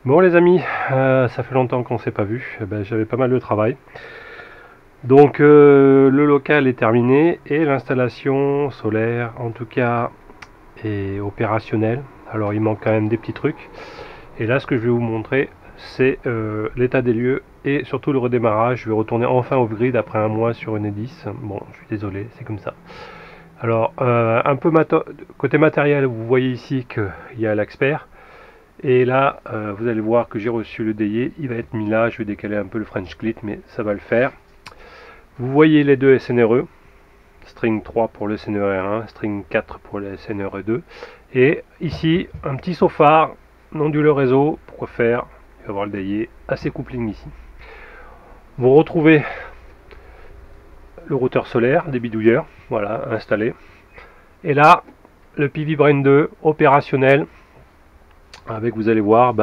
Bon les amis, ça fait longtemps qu'on s'est pas vu. J'avais pas mal de travail. Donc le local est terminé et l'installation solaire en tout cas est opérationnelle. Alors il manque quand même des petits trucs. Et là ce que je vais vous montrer c'est l'état des lieux et surtout le redémarrage. Je vais retourner enfin au grid après un mois sur une E10. Bon je suis désolé, c'est comme ça. Alors un peu côté matériel, vous voyez ici qu'il y a l'Expert. Et là, vous allez voir que j'ai reçu le DIE. Il va être mis là. Je vais décaler un peu le French Clit, mais ça va le faire. Vous voyez les deux SNRE. String 3 pour le SNRE1, string 4 pour le SNRE2. Et ici, un petit sophare, onduleur réseau. Pourquoi faire? Il va y avoir le DIE, assez coupling ici. Vous retrouvez le routeur solaire des bidouilleurs. Voilà, installé. Et là, le PV Brain 2 opérationnel. Avec, vous allez voir,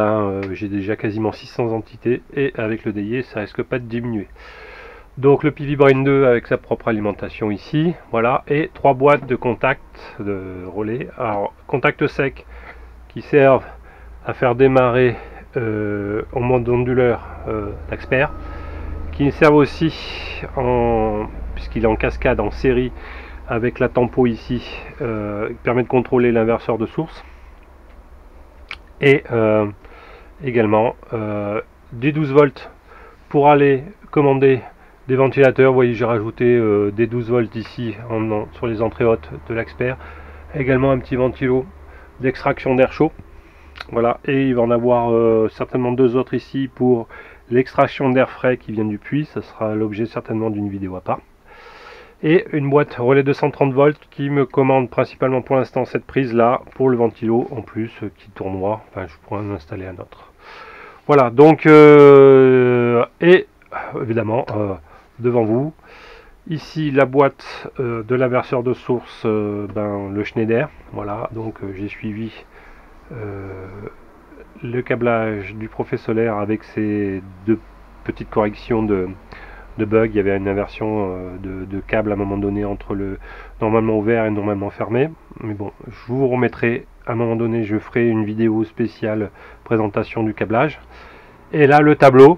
j'ai déjà quasiment 600 entités et avec le DIE ça risque pas de diminuer. Donc le PV Brain 2 avec sa propre alimentation ici, voilà, et 3 boîtes de contacts de relais. Alors contact sec qui servent à faire démarrer en mode onduleur l'Expert, qui servent aussi puisqu'il est en cascade en série avec la tempo ici, qui permet de contrôler l'inverseur de source. Et également des 12 volts pour aller commander des ventilateurs. Vous voyez, j'ai rajouté des 12 volts ici sur les entrées hautes de l'Expert. Également un petit ventilo d'extraction d'air chaud. Voilà, et il va en avoir certainement deux autres ici pour l'extraction d'air frais qui vient du puits. Ça sera l'objet certainement d'une vidéo à part. Et une boîte relais 230 volts qui me commande principalement pour l'instant cette prise là pour le ventilo en plus qui tournoie. Enfin, je pourrais en installer un autre. Voilà, donc et évidemment devant vous ici la boîte de l'inverseur de source, le Schneider. Voilà, donc j'ai suivi le câblage du professionnel avec ces deux petites corrections de bug. Il y avait une inversion de câble à un moment donné entre le normalement ouvert et normalement fermé, mais bon, je vous remettrai à un moment donné, je ferai une vidéo spéciale présentation du câblage. Et là le tableau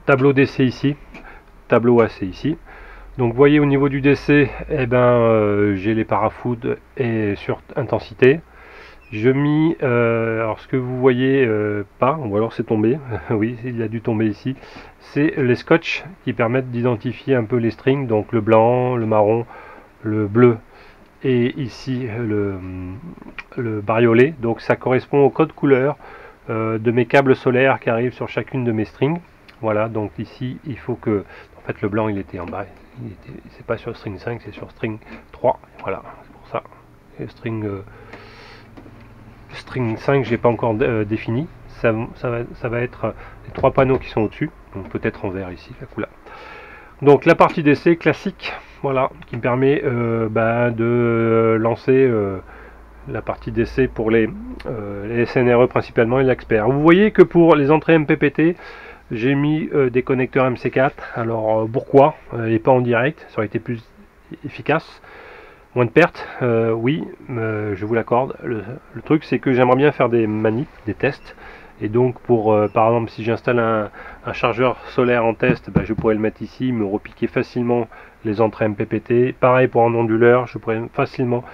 DC ici, tableau AC ici. Donc vous voyez au niveau du DC, j'ai les parafoods et sur intensité. Je mis, alors ce que vous voyez pas, ou alors c'est tombé, oui il a dû tomber ici, c'est les scotch qui permettent d'identifier un peu les strings, donc le blanc, le marron, le bleu et ici le bariolé. Donc ça correspond au code couleur de mes câbles solaires qui arrivent sur chacune de mes strings. Voilà, donc ici il faut que, en fait le blanc il était en bas, c'est pas sur string 5, c'est sur string 3, voilà, c'est pour ça, et string 5 j'ai pas encore défini, ça va être les trois panneaux qui sont au dessus, donc peut-être en vert ici la couleur. Donc la partie d'essai classique, voilà, qui me permet de lancer la partie d'essai pour les SNRE principalement et l'Expert. Vous voyez que pour les entrées MPPT j'ai mis des connecteurs MC4. Alors pourquoi et pas en direct, ça aurait été plus efficace. Moins de pertes, oui, je vous l'accorde. Le truc, c'est que j'aimerais bien faire des manips, des tests. Et donc, par exemple, si j'installe un chargeur solaire en test, je pourrais le mettre ici, me repiquer facilement les entrées MPPT. Pareil pour un onduleur, je pourrais facilement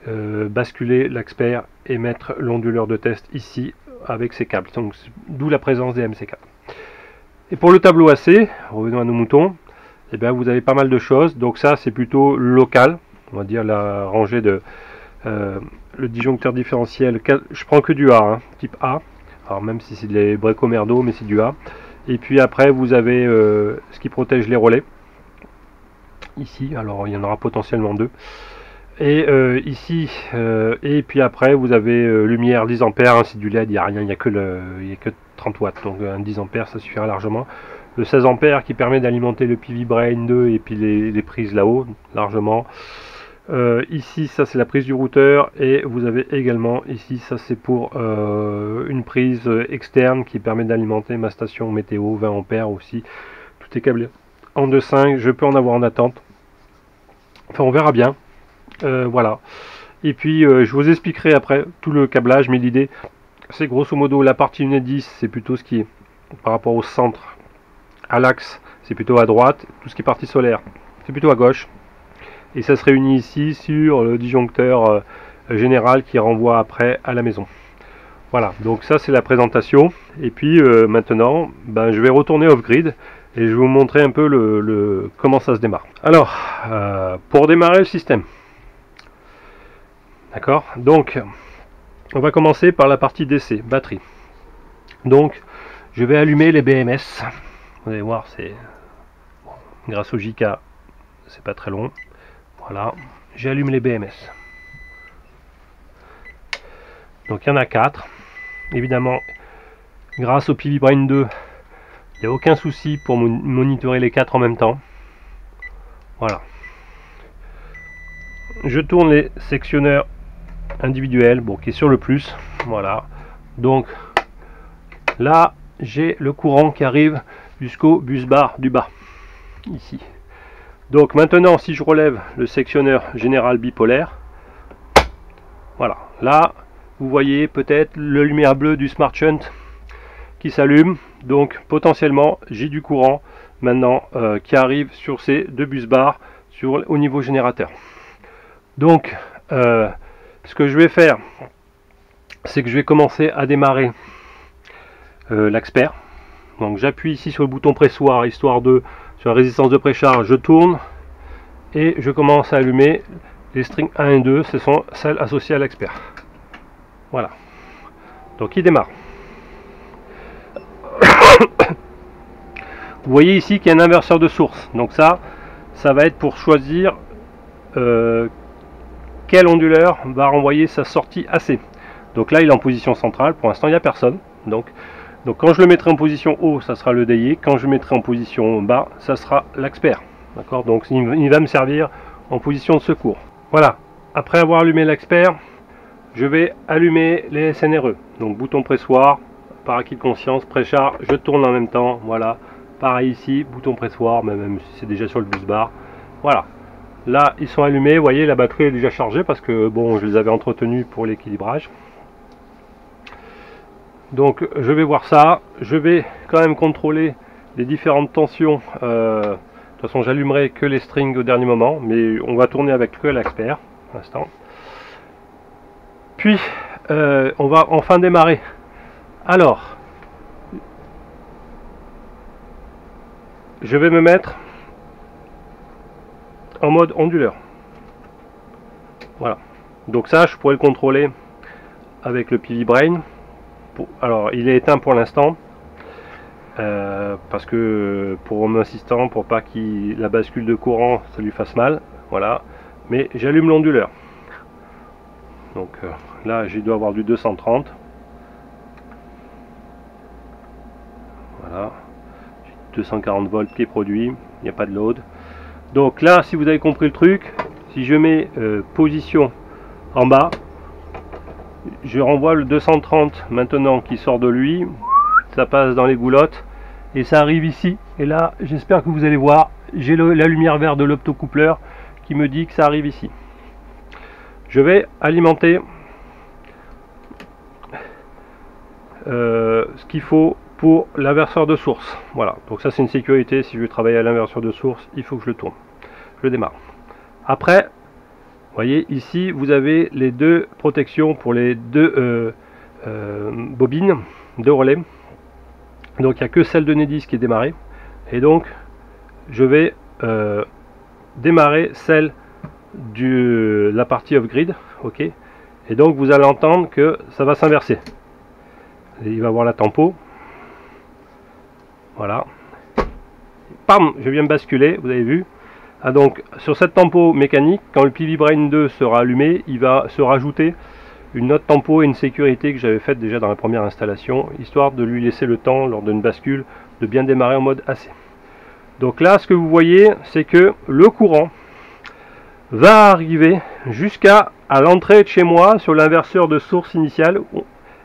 basculer l'Expert et mettre l'onduleur de test ici avec ces câbles. Donc, d'où la présence des MC4. Et pour le tableau AC, revenons à nos moutons, vous avez pas mal de choses. Donc ça, c'est plutôt local. On va dire la rangée de le disjoncteur différentiel. Je prends que du A, type A. Alors même si c'est des Breco-Merdo, mais c'est du A. Et puis après, vous avez ce qui protège les relais. Ici, alors il y en aura potentiellement deux. Et ici, et puis après, vous avez lumière 10 ampères, c'est du LED, il n'y a rien, il n'y a que 30 watts. Donc un 10 ampères, ça suffira largement. Le 16 ampères qui permet d'alimenter le PV Brain 2 et puis les prises là-haut, largement. Ici, ça c'est la prise du routeur, et vous avez également ici, ça c'est pour une prise externe qui permet d'alimenter ma station météo 20 ampères aussi. Tout est câblé en 2.5, je peux en avoir en attente. Enfin, on verra bien. Voilà. Et puis, je vous expliquerai après tout le câblage, mais l'idée, c'est grosso modo la partie Enedis, c'est plutôt ce qui est par rapport au centre, à l'axe, c'est plutôt à droite. Tout ce qui est partie solaire, c'est plutôt à gauche. Et ça se réunit ici sur le disjoncteur général qui renvoie après à la maison. Voilà, donc ça c'est la présentation. Et puis maintenant, je vais retourner off-grid et je vais vous montrer un peu comment ça se démarre. Alors, pour démarrer le système, d'accord, donc on va commencer par la partie DC, batterie. Donc, je vais allumer les BMS. Vous allez voir, c'est grâce au JK, c'est pas très long. Voilà, j'allume les BMS. Donc il y en a 4. Évidemment, grâce au PV Brain 2, il n'y a aucun souci pour monitorer les 4 en même temps. Voilà. Je tourne les sectionneurs individuels, bon, qui est sur le plus. Voilà. Donc là, j'ai le courant qui arrive jusqu'au bus bar du bas. Ici. Donc maintenant, si je relève le sectionneur général bipolaire, voilà, là vous voyez peut-être la lumière bleue du Smart Shunt qui s'allume. Donc potentiellement j'ai du courant maintenant qui arrive sur ces deux bus bars au niveau générateur. Donc ce que je vais faire, c'est que je vais commencer à démarrer l'Axper. Donc j'appuie ici sur le bouton pressoir histoire de, sur la résistance de précharge, je tourne et je commence à allumer les strings 1 et 2, ce sont celles associées à l'Axper. Voilà, donc il démarre. Vous voyez ici qu'il y a un inverseur de source, donc ça va être pour choisir quel onduleur va renvoyer sa sortie AC. Donc là il est en position centrale, pour l'instant il n'y a personne, donc quand je le mettrai en position haut, ça sera le DI. Quand je le mettrai en position bas, ça sera l'Axper. D'accord, donc il va me servir en position de secours. Voilà, après avoir allumé l'Axper, je vais allumer les SNRE. Donc bouton pressoir, par acquis de conscience, précharge, je tourne en même temps. Voilà, pareil ici, bouton pressoir, même si c'est déjà sur le bus bar. Voilà, là ils sont allumés. Vous voyez, la batterie est déjà chargée parce que bon, je les avais entretenus pour l'équilibrage. Donc je vais voir ça, je vais quand même contrôler les différentes tensions. De toute façon j'allumerai que les strings au dernier moment, mais on va tourner avec que l'Axper pour l'instant. Puis on va enfin démarrer. Alors je vais me mettre en mode onduleur. Voilà, donc ça je pourrais le contrôler avec le PV Brain. Alors il est éteint pour l'instant parce que pour mon assistant, pour pas qu'il la bascule de courant ça lui fasse mal, voilà, mais j'allume l'onduleur. Donc là j'ai dû avoir du 230, voilà, 240 volts qui est produit, il n'y a pas de load. Donc là, si vous avez compris le truc, si je mets position en bas, je renvoie le 230 maintenant qui sort de lui, ça passe dans les goulottes et ça arrive ici. Et là, j'espère que vous allez voir, j'ai la lumière verte de l'optocoupleur qui me dit que ça arrive ici. Je vais alimenter ce qu'il faut pour l'inverseur de source. Voilà, donc ça c'est une sécurité. Si je veux travailler à l'inverseur de source, il faut que je le tourne. Je le démarre. Après, voyez ici vous avez les deux protections pour les deux bobines de relais. Donc il n'y a que celle de Enedis qui est démarrée, et donc je vais démarrer celle de la partie off-grid. Ok, et donc vous allez entendre que ça va s'inverser. Il va avoir la tempo, voilà, pam, je viens de basculer, vous avez vu. Ah, donc sur cette tempo mécanique, quand le PV Brain 2 sera allumé, il va se rajouter une autre tempo et une sécurité que j'avais faite déjà dans la première installation, histoire de lui laisser le temps lors d'une bascule de bien démarrer en mode AC. Donc là ce que vous voyez, c'est que le courant va arriver jusqu'à l'entrée de chez moi sur l'inverseur de source initiale.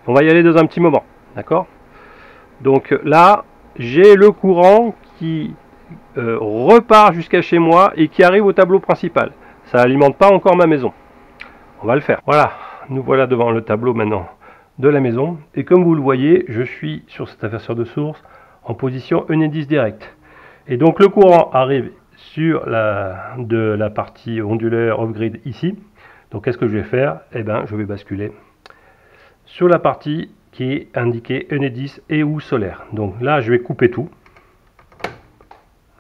On va y aller dans un petit moment, d'accord. Donc là j'ai le courant qui repart jusqu'à chez moi et qui arrive au tableau principal. Ça alimente pas encore ma maison. On va le faire. Voilà, nous voilà devant le tableau maintenant de la maison. Et comme vous le voyez, je suis sur cet inverseur de source en position Enedis direct. Et donc le courant arrive sur de la partie onduleur off-grid ici. Donc qu'est-ce que je vais faire? Eh bien, je vais basculer sur la partie qui est indiquée Enedis et ou solaire. Donc là, je vais couper tout.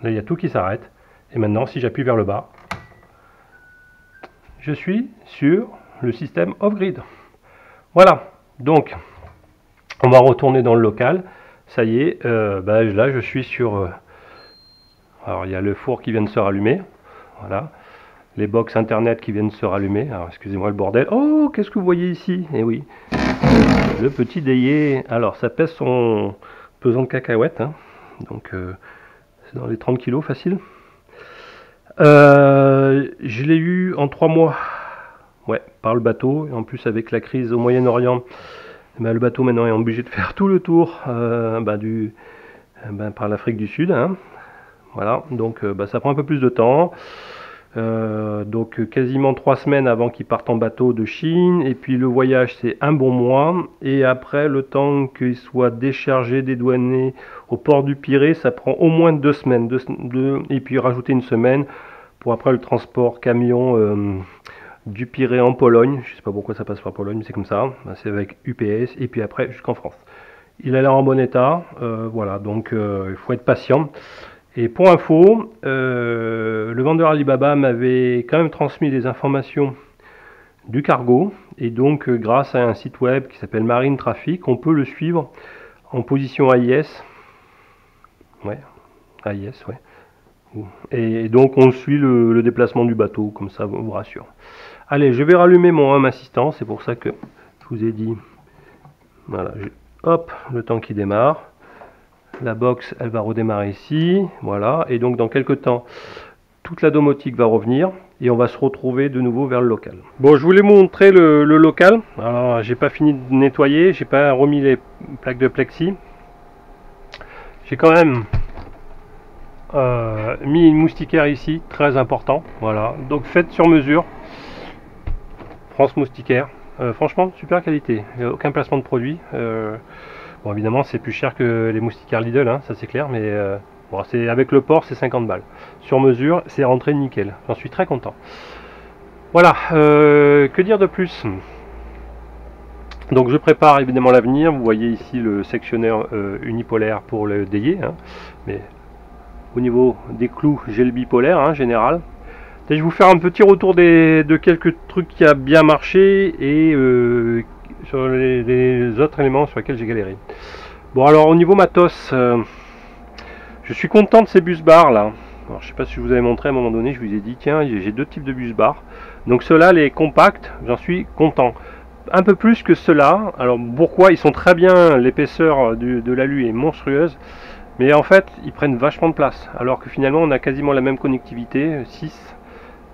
Là, il y a tout qui s'arrête. Et maintenant, si j'appuie vers le bas, je suis sur le système off-grid. Voilà. Donc, on va retourner dans le local. Ça y est, là, je suis sur... alors, il y a le four qui vient de se rallumer. Voilà. Les box internet qui viennent de se rallumer. Alors, excusez-moi le bordel. Oh, qu'est-ce que vous voyez ici? Eh oui, le petit délié. Alors, ça pèse son pesant de cacahuètes. Hein. Donc, c'est dans les 30 kilos facile. Je l'ai eu en 3 mois. Ouais, par le bateau. Et en plus, avec la crise au Moyen-Orient, le bateau maintenant est obligé de faire tout le tour par l'Afrique du Sud. Hein. Voilà, donc ça prend un peu plus de temps. Donc quasiment 3 semaines avant qu'ils partent en bateau de Chine, et puis le voyage c'est un bon mois, et après le temps qu'il soit déchargé, dédouané au port du Pirée, ça prend au moins 2 semaines, et puis rajouter une semaine pour après le transport camion du Pirée en Pologne. Je sais pas pourquoi ça passe par Pologne, mais c'est comme ça, c'est avec UPS, et puis après jusqu'en France. Il a l'air en bon état, voilà, donc il faut être patient. Et pour info, le vendeur Alibaba m'avait quand même transmis des informations du cargo, et donc grâce à un site web qui s'appelle Marine Traffic, on peut le suivre en position AIS. Ouais, AIS, ouais. Et donc on suit le déplacement du bateau, comme ça vous rassure. Allez, je vais rallumer mon home assistant, c'est pour ça que je vous ai dit, voilà, hop, le temps qui démarre. La box, elle va redémarrer ici, voilà, et donc dans quelques temps, toute la domotique va revenir, et on va se retrouver de nouveau vers le local. Bon, je voulais montrer le local. Alors, j'ai pas fini de nettoyer, j'ai pas remis les plaques de plexi. J'ai quand même mis une moustiquaire ici, très important, voilà, donc faite sur mesure, France Moustiquaire. Franchement, super qualité, aucun placement de produit. Bon, évidemment, c'est plus cher que les moustiquaires Lidl, hein, ça c'est clair, mais bon, avec le port, c'est 50 balles. Sur mesure, c'est rentré nickel. J'en suis très content. Voilà, que dire de plus? Donc, je prépare évidemment l'avenir. Vous voyez ici le sectionneur unipolaire pour le délier. Hein, mais au niveau des clous, j'ai le bipolaire, hein, général. Et je vais vous faire un petit retour de quelques trucs qui a bien marché et sur les autres éléments sur lesquels j'ai galéré. Bon, alors au niveau matos, je suis content de ces bus bars là. Alors, je sais pas si je vous avais montré à un moment donné, je vous ai dit tiens, j'ai 2 types de bus bars. Donc ceux-là, les compacts, j'en suis content. Un peu plus que ceux-là. Alors pourquoi? Ils sont très bien, l'épaisseur de l'alu est monstrueuse. Mais en fait, ils prennent vachement de place. Alors que finalement, on a quasiment la même connectivité, 6.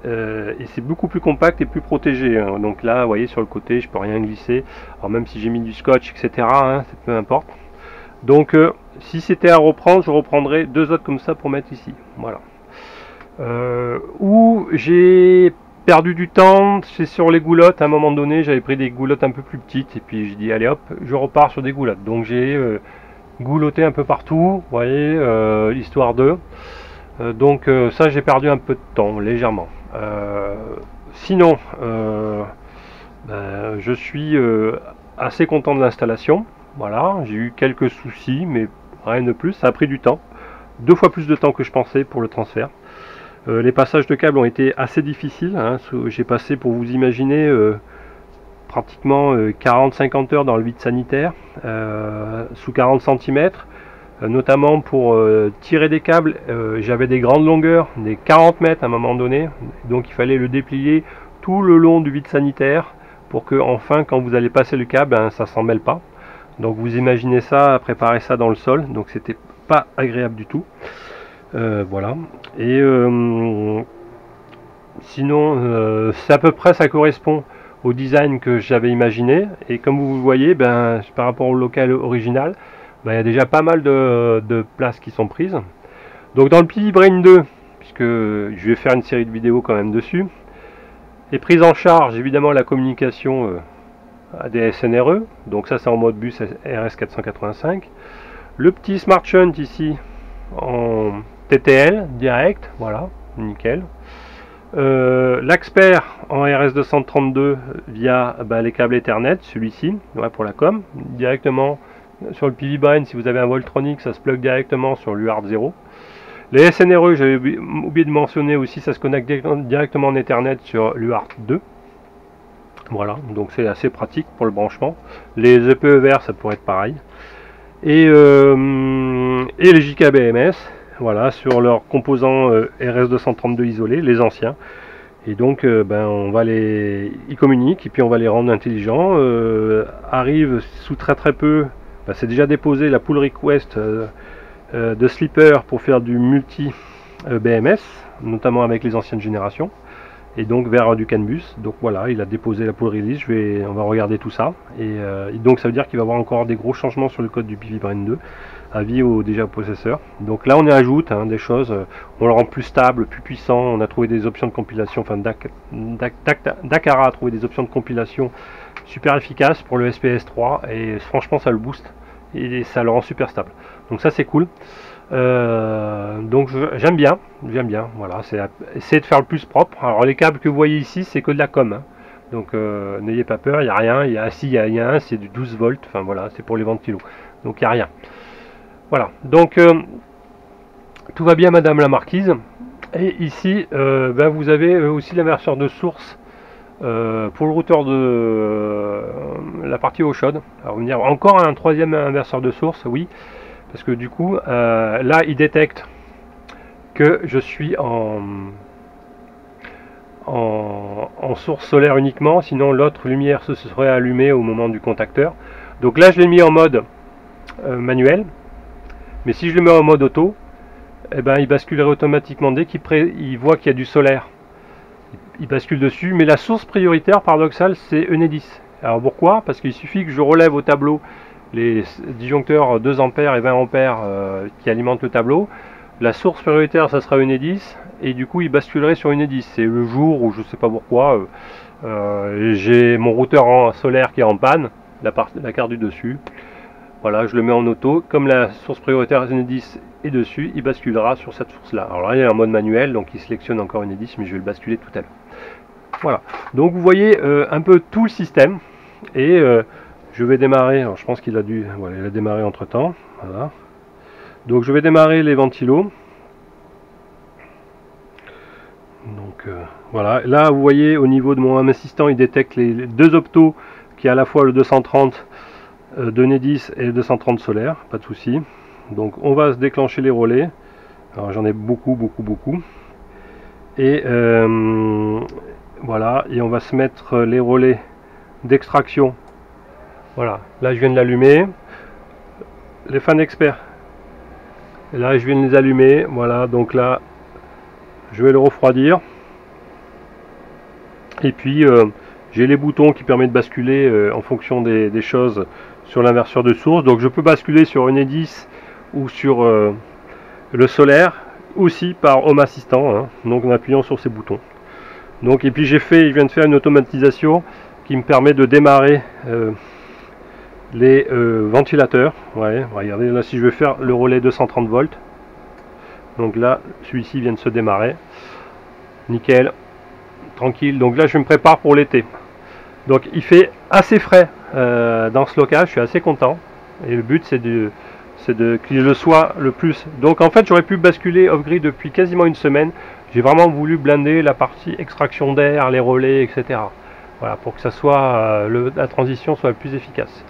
Et c'est beaucoup plus compact et plus protégé, hein. Donc là vous voyez sur le côté je peux rien glisser, alors même si j'ai mis du scotch etc, hein, peu importe. Donc si c'était à reprendre, je reprendrais 2 autres comme ça pour mettre ici, voilà. Où j'ai perdu du temps, c'est sur les goulottes. À un moment donné j'avais pris des goulottes un peu plus petites et puis je dis allez hop, je repars sur des goulottes. Donc j'ai goulotté un peu partout, vous voyez, histoire de donc ça j'ai perdu un peu de temps, légèrement. Sinon, je suis assez content de l'installation. Voilà, j'ai eu quelques soucis, mais rien de plus. Ça a pris du temps, 2 fois plus de temps que je pensais pour le transfert. Les passages de câbles ont été assez difficiles. Hein. J'ai passé, pour vous imaginer, pratiquement 40-50 heures dans le vide sanitaire, sous 40 cm. Notamment pour tirer des câbles, j'avais des grandes longueurs, des 40 mètres à un moment donné, donc il fallait le déplier tout le long du vide sanitaire pour que enfin quand vous allez passer le câble, ça s'en mêle pas. Donc vous imaginez ça, préparer ça dans le sol, donc c'était pas agréable du tout. Voilà. Et sinon, c'est à peu près, ça correspond au design que j'avais imaginé, et comme vous le voyez, par rapport au local original, il y a déjà pas mal de places qui sont prises. Donc dans le PI Brain 2, puisque je vais faire une série de vidéos quand même dessus, est prise en charge évidemment la communication des SNRE, donc ça c'est en mode bus RS485. Le petit Smart Shunt ici en TTL direct, voilà, nickel. L'Axper en RS232 via les câbles Ethernet, celui-ci, ouais, pour la com, directement sur le PV Brain. Si vous avez un Voltronic, ça se plug directement sur l'UART 0. Les SNRE, j'avais oublié de mentionner aussi, ça se connecte directement en Ethernet sur l'UART 2. Voilà, donc c'est assez pratique pour le branchement. Les EPE verts, ça pourrait être pareil. Et les JKBMS, voilà, sur leurs composants RS232 isolés, les anciens. Et donc on va ils communiquent et puis on va les rendre intelligents. Arrive sous très peu, c'est déjà déposé la pull request de Sleeper pour faire du multi BMS, notamment avec les anciennes générations, et donc vers du CAN bus. Donc voilà, il a déposé la pull release, on va regarder tout ça, et donc ça veut dire qu'il va y avoir encore des gros changements sur le code du PV Brain 2, avis au processeur. Donc là on y ajoute des choses, on le rend plus stable, plus puissant. On a trouvé des options de compilation, enfin Dakara a trouvé des options de compilation super efficaces pour le SPS 3, et franchement ça le booste et ça le rend super stable. Donc ça c'est cool. Donc j'aime bien, voilà, c'est essayer de faire le plus propre. Alors les câbles que vous voyez ici, c'est que de la com, hein. Donc n'ayez pas peur, il n'y a rien, il y a un, c'est du 12 volts, enfin voilà, c'est pour les ventilos. Donc il n'y a rien. Voilà, donc tout va bien madame la marquise. Et ici, vous avez aussi l'inverseur de source pour le routeur de la partie eau chaude. Alors on va dire encore un troisième inverseur de source, oui. Parce que du coup, là, il détecte que je suis en source solaire uniquement, sinon l'autre lumière se serait allumée au moment du contacteur. Donc là, je l'ai mis en mode manuel, mais si je le mets en mode auto, il basculerait automatiquement dès qu'il voit qu'il y a du solaire. Il bascule dessus, mais la source prioritaire, paradoxale, c'est Enedis. Alors pourquoi? Parce qu'il suffit que je relève au tableau les disjoncteurs 2 A et 20 A qui alimentent le tableau. La source prioritaire, ça sera Enedis, et du coup il basculerait sur Enedis. C'est le jour où je sais pas pourquoi j'ai mon routeur solaire qui est en panne, la carte du dessus. Voilà, je le mets en auto. Comme la source prioritaire Enedis est dessus, il basculera sur cette source là. Alors là il est en mode manuel, donc il sélectionne encore Enedis, mais je vais le basculer tout à l'heure. Voilà, donc vous voyez un peu tout le système. Et je vais démarrer, alors je pense qu'il a dû, voilà, il a démarré entre temps, voilà. Donc je vais démarrer les ventilos. Donc voilà, là vous voyez au niveau de mon home assistant, il détecte les deux optos, qui est à la fois le 230 de Enedis et le 230 solaire, pas de souci. Donc on va se déclencher les relais. Alors j'en ai beaucoup. Et voilà, et on va se mettre les relais d'extraction. Voilà, là je viens de l'allumer. Les fans experts, là je viens de les allumer. Voilà, donc là je vais le refroidir. Et puis j'ai les boutons qui permettent de basculer en fonction des choses sur l'inverseur de source. Donc je peux basculer sur Enedis ou sur le solaire, aussi par Home Assistant, hein, donc en appuyant sur ces boutons. Donc, et puis je viens de faire une automatisation qui me permet de démarrer les ventilateurs. Ouais, regardez là, si je veux faire le relais 230 volts, donc là celui-ci vient de se démarrer, nickel, tranquille. Donc là je me prépare pour l'été. Donc il fait assez frais dans ce local, je suis assez content, et le but c'est qu'il le soit le plus. Donc en fait j'aurais pu basculer off-grid depuis quasiment une semaine. J'ai vraiment voulu blinder la partie extraction d'air, les relais, etc. Voilà, pour que ça soit la transition soit la plus efficace.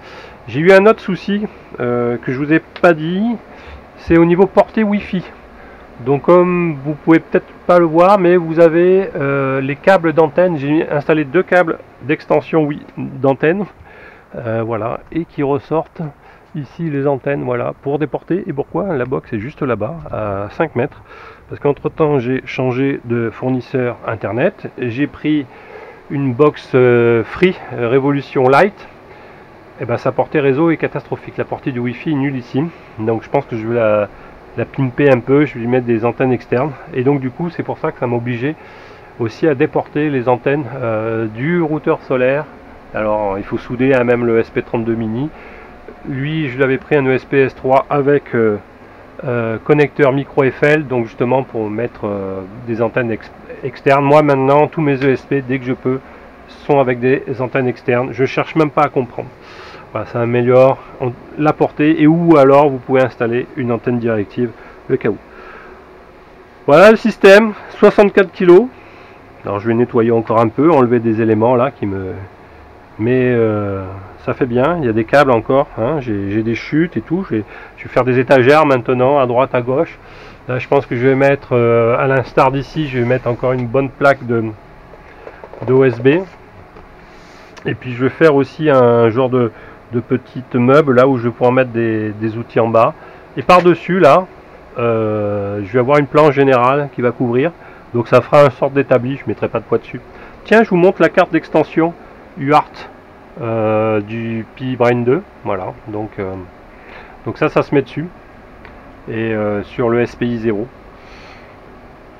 J'ai eu un autre souci que je vous ai pas dit, c'est au niveau portée Wi-Fi. Donc comme vous pouvez peut-être pas le voir, mais vous avez les câbles d'antenne. J'ai installé 2 câbles d'extension d'antenne, voilà, et qui ressortent ici les antennes, voilà, pour déporter. Et pourquoi? La box est juste là-bas, à 5 mètres. Parce qu'entre temps j'ai changé de fournisseur internet, j'ai pris une box Free Revolution Lite. Et ben sa portée réseau est catastrophique, la portée du Wi-Fi est nulle ici. Donc je pense que je vais la pimper un peu, je vais lui mettre des antennes externes. Et donc du coup c'est pour ça que ça m'a obligé aussi à déporter les antennes du routeur solaire Alors il faut souder à même le SP32 mini. Lui je l'avais pris un ESP S3 avec connecteur micro FL, donc justement pour mettre des antennes externes. Moi maintenant tous mes ESP dès que je peux sont avec des antennes externes, je cherche même pas à comprendre. Voilà, ça améliore la portée, et ou alors vous pouvez installer une antenne directive le cas où. Voilà le système, 64 kg. Alors je vais nettoyer encore un peu, enlever des éléments là qui me... Mais ça fait bien, il y a des câbles encore, hein. J'ai des chutes et tout, je vais faire des étagères maintenant, à droite, à gauche. Là je pense que je vais mettre, à l'instar d'ici, je vais mettre encore une bonne plaque d'OSB. Et puis je vais faire aussi un genre de petites meubles là où je vais pouvoir mettre des outils en bas. Et par-dessus là, je vais avoir une planche générale qui va couvrir. Donc ça fera une sorte d'établi, je ne mettrai pas de poids dessus. Tiens, je vous montre la carte d'extension UART du Pi-Brain 2. Voilà, donc ça se met dessus. Et sur le SPI 0.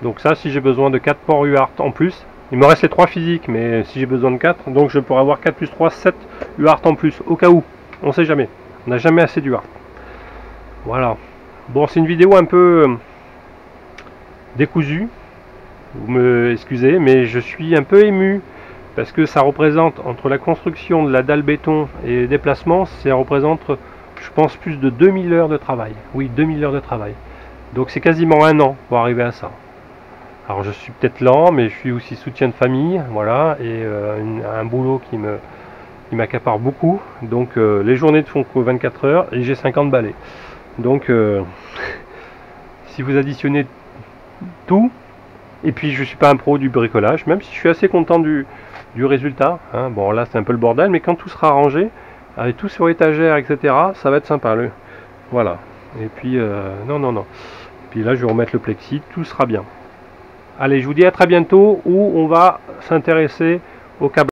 Donc ça, si j'ai besoin de 4 ports UART en plus, il me reste les 3 physiques, mais si j'ai besoin de 4, donc je pourrais avoir 4 plus 3, 7 UART en plus, au cas où, on sait jamais. On n'a jamais assez d'UART. Voilà. Bon, c'est une vidéo un peu décousue, vous me excusez, mais je suis un peu ému, parce que ça représente, entre la construction de la dalle béton et les déplacements, ça représente, je pense, plus de 2000 heures de travail. Oui, 2000 heures de travail. Donc c'est quasiment un an pour arriver à ça. Alors je suis peut-être lent, mais je suis aussi soutien de famille, voilà, et un boulot qui m'accapare beaucoup. Donc les journées ne font que 24 heures et j'ai 50 balais. Donc si vous additionnez tout, et puis je suis pas un pro du bricolage, même si je suis assez content du résultat, hein. Bon là c'est un peu le bordel, mais quand tout sera rangé, avec tout sur étagère, etc., ça va être sympa. Voilà. Et puis non. Puis là je vais remettre le plexi, tout sera bien. Allez, je vous dis à très bientôt où on va s'intéresser au câble.